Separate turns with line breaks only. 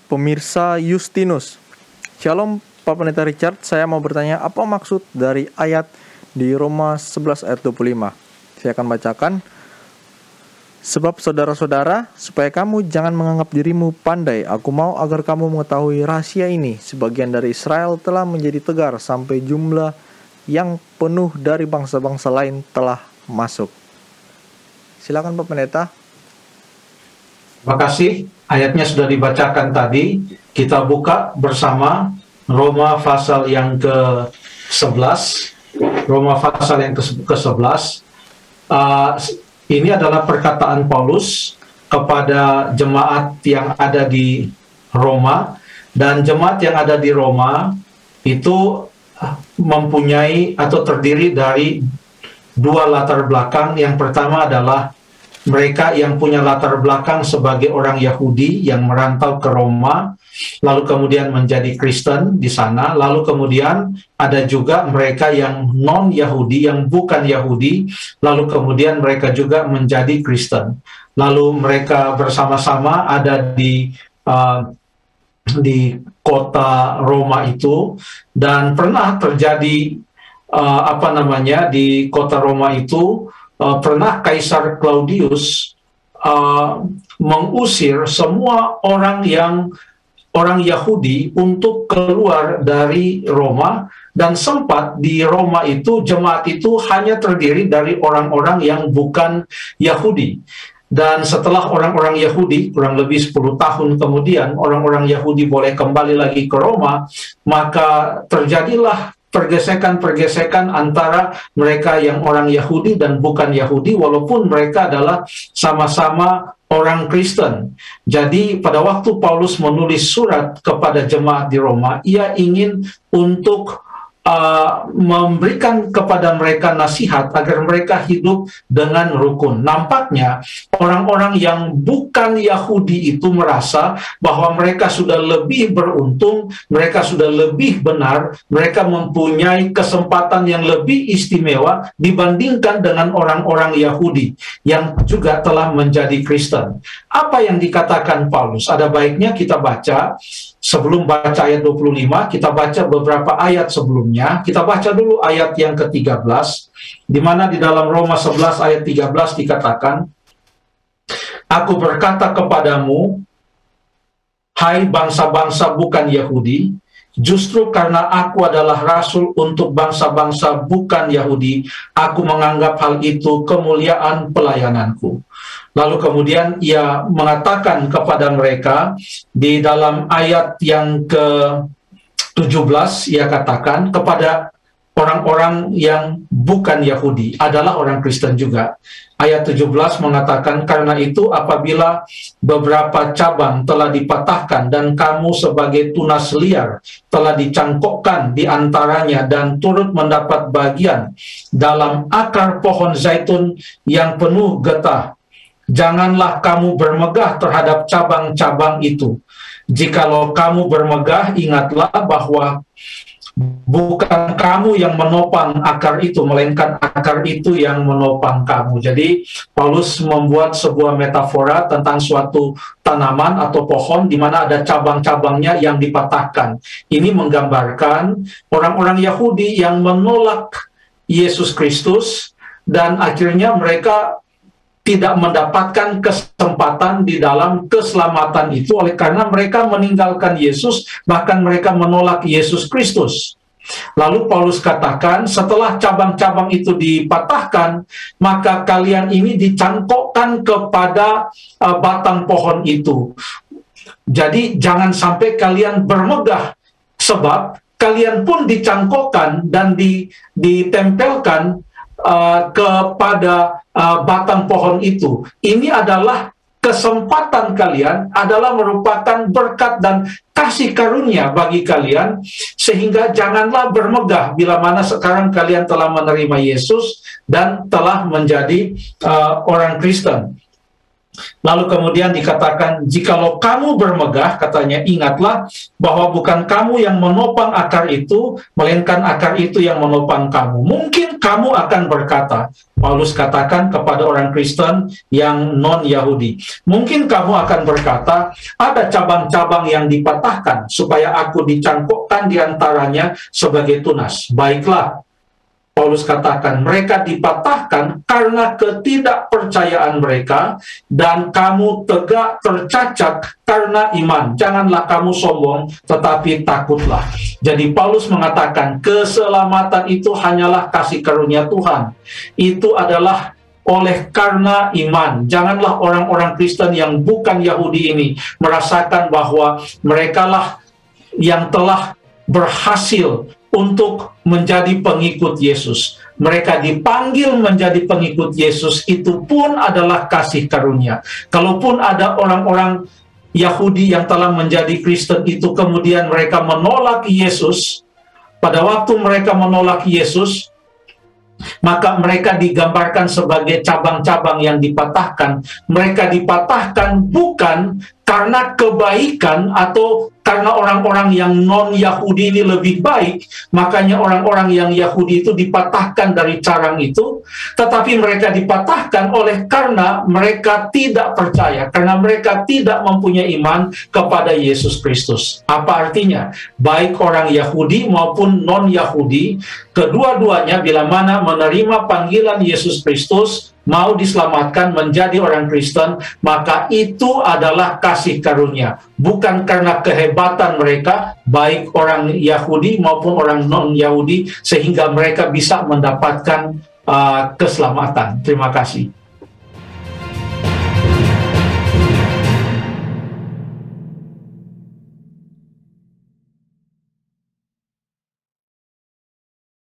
pemirsa Justinus. Shalom Pak Pendeta Richard, saya mau bertanya apa maksud dari ayat di Roma 11 ayat 25. Saya akan bacakan. Sebab saudara-saudara, supaya kamu jangan menganggap dirimu pandai, aku mau agar kamu mengetahui rahasia ini. Sebagian dari Israel telah menjadi tegar sampai jumlah yang penuh dari bangsa-bangsa lain telah masuk. Silakan Pak Pendeta.
Terima kasih. Ayatnya sudah dibacakan tadi. Kita buka bersama Roma pasal yang ke-11. Roma pasal yang ke-11. Ini adalah perkataan Paulus kepada jemaat yang ada di Roma. Dan jemaat yang ada di Roma itu mempunyai atau terdiri dari dua latar belakang. Yang pertama adalah mereka yang punya latar belakang sebagai orang Yahudi yang merantau ke Roma, lalu kemudian menjadi Kristen di sana. Lalu kemudian ada juga mereka yang non-Yahudi, yang bukan Yahudi, lalu kemudian mereka juga menjadi Kristen. Lalu mereka bersama-sama ada di kota Roma itu, dan pernah terjadi di kota Roma itu. Pernah Kaisar Claudius mengusir semua orang Yahudi untuk keluar dari Roma, dan sempat di Roma itu jemaat itu hanya terdiri dari orang-orang yang bukan Yahudi. Dan setelah orang-orang Yahudi, kurang lebih 10 tahun kemudian, orang-orang Yahudi boleh kembali lagi ke Roma, maka terjadilah pergesekan-pergesekan antara mereka yang orang Yahudi dan bukan Yahudi, walaupun mereka adalah sama-sama orang Kristen. Jadi pada waktu Paulus menulis surat kepada jemaat di Roma, ia ingin untuk memberikan kepada mereka nasihat agar mereka hidup dengan rukun. Nampaknya orang-orang yang bukan Yahudi itu merasa bahwa mereka sudah lebih beruntung, mereka sudah lebih benar, mereka mempunyai kesempatan yang lebih istimewa dibandingkan dengan orang-orang Yahudi yang juga telah menjadi Kristen. Apa yang dikatakan Paulus? Ada baiknya kita baca. Sebelum baca ayat 25, kita baca beberapa ayat sebelumnya. Kita baca dulu ayat yang ke-13, di mana di dalam Roma 11 ayat 13 dikatakan, Aku berkata kepadamu, hai bangsa-bangsa bukan Yahudi, justru karena aku adalah rasul untuk bangsa-bangsa bukan Yahudi, aku menganggap hal itu kemuliaan pelayananku. Lalu kemudian ia mengatakan kepada mereka di dalam ayat yang ke-17, ia katakan kepada orang-orang yang bukan Yahudi, adalah orang Kristen juga. Ayat 17 mengatakan, karena itu apabila beberapa cabang telah dipatahkan dan kamu sebagai tunas liar telah dicangkokkan di antaranya dan turut mendapat bagian dalam akar pohon zaitun yang penuh getah, janganlah kamu bermegah terhadap cabang-cabang itu. Jikalau kamu bermegah, ingatlah bahwa bukan kamu yang menopang akar itu, melainkan akar itu yang menopang kamu. Jadi Paulus membuat sebuah metafora tentang suatu tanaman atau pohon di mana ada cabang-cabangnya yang dipatahkan. Ini menggambarkan orang-orang Yahudi yang menolak Yesus Kristus, dan akhirnya mereka tidak mendapatkan kesempatan di dalam keselamatan itu oleh karena mereka meninggalkan Yesus, bahkan mereka menolak Yesus Kristus. Lalu Paulus katakan, setelah cabang-cabang itu dipatahkan, maka kalian ini dicangkokkan kepada batang pohon itu. Jadi jangan sampai kalian bermegah, sebab kalian pun dicangkokkan dan ditempelkan kepada batang pohon itu. Ini adalah kesempatan kalian, adalah merupakan berkat dan kasih karunia bagi kalian, sehingga janganlah bermegah bila mana sekarang kalian telah menerima Yesus dan telah menjadi orang Kristen. Lalu kemudian dikatakan, jikalau kamu bermegah, katanya, ingatlah bahwa bukan kamu yang menopang akar itu, melainkan akar itu yang menopang kamu. Mungkin kamu akan berkata, Paulus katakan kepada orang Kristen yang non-Yahudi, mungkin kamu akan berkata, ada cabang-cabang yang dipatahkan, supaya aku dicangkokkan di antaranya sebagai tunas. Baiklah, Paulus katakan, mereka dipatahkan karena ketidakpercayaan mereka, dan kamu tegak tercacat karena iman. Janganlah kamu sombong, tetapi takutlah. Jadi Paulus mengatakan, keselamatan itu hanyalah kasih karunia Tuhan. Itu adalah oleh karena iman. Janganlah orang-orang Kristen yang bukan Yahudi ini merasakan bahwa merekalah yang telah berhasil untuk menjadi pengikut Yesus. Mereka dipanggil menjadi pengikut Yesus, itu pun adalah kasih karunia. Kalaupun ada orang-orang Yahudi yang telah menjadi Kristen itu, kemudian mereka menolak Yesus, pada waktu mereka menolak Yesus, maka mereka digambarkan sebagai cabang-cabang yang dipatahkan. Mereka dipatahkan bukan karena kebaikan atau karena orang-orang yang non-Yahudi ini lebih baik, makanya orang-orang yang Yahudi itu dipatahkan dari carang itu, tetapi mereka dipatahkan oleh karena mereka tidak percaya, karena mereka tidak mempunyai iman kepada Yesus Kristus. Apa artinya? Baik orang Yahudi maupun non-Yahudi, kedua-duanya bila mana menerima panggilan Yesus Kristus, mau diselamatkan menjadi orang Kristen, maka itu adalah kasih karunia. Bukan karena kehebatan mereka, baik orang Yahudi maupun orang non-Yahudi, sehingga mereka bisa mendapatkan keselamatan. Terima kasih.